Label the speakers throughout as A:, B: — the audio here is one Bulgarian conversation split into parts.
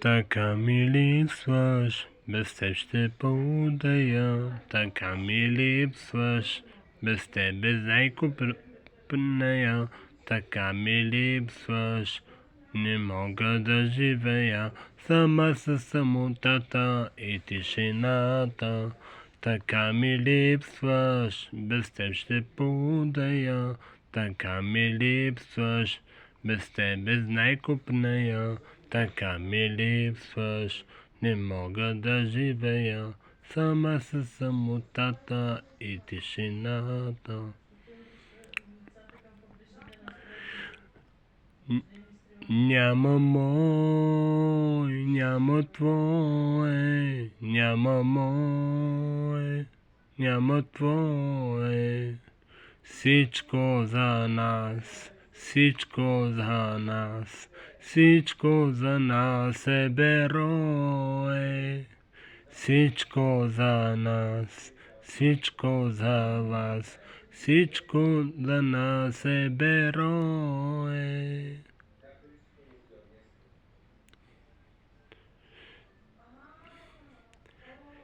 A: Така ми липсваш, без теб ще поудая. Така ми липсваш, без тебе зайко пneя. Така ми липсваш, не мога да живея сама със самотата и тишината. Така ми липсваш, без теб ще поудая. Така ми липсваш, без тебе знайко пнея. Така ми липсваш, не мога да живея сама със самотата и тишината. Няма мой, няма твое, няма мое, няма твое. Всичко за нас, всичко за нас, всичко за нас е берое. Всичко за нас, всичко за вас, всичко за нас е берое.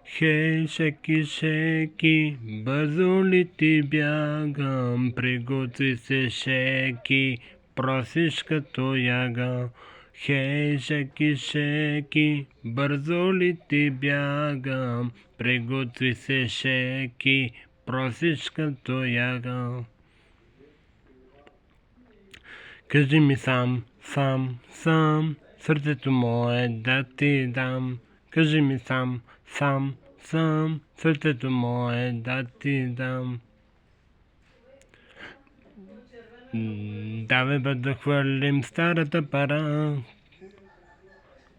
A: Хей, шеки, шеки, бързо ли ти бягам, приготви се, шеки, просиш като яга. Хей, шеки, шеки, бързо ли ти бягам, приготви се, шеки, просиш като яга. Кажи ми сам, сам, сам, сърцето мое да ти дам. Кажи ми сам, сам, сам, сърцето мое да ти дам. Давай бе да хвърлим старата пара.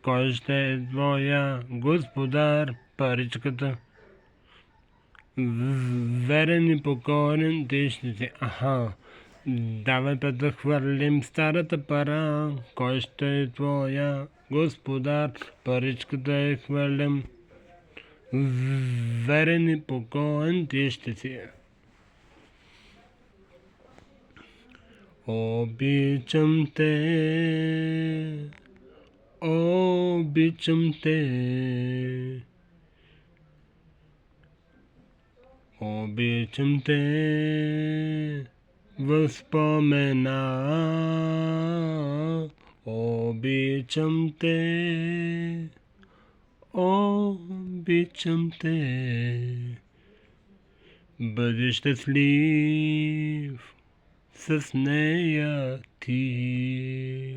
A: Кой ще е твоя господар? Паричката. Верен и покорен ти ще си. Аха. Давай бе да хвърлим старата пара. Кой ще е твоя господар? Паричката е хвърлим. Верен и покоен ти ще си. Обичам те, обичам те, обичам те, възпомена, обичам те, обичам те, бъди щастлив с нея ти.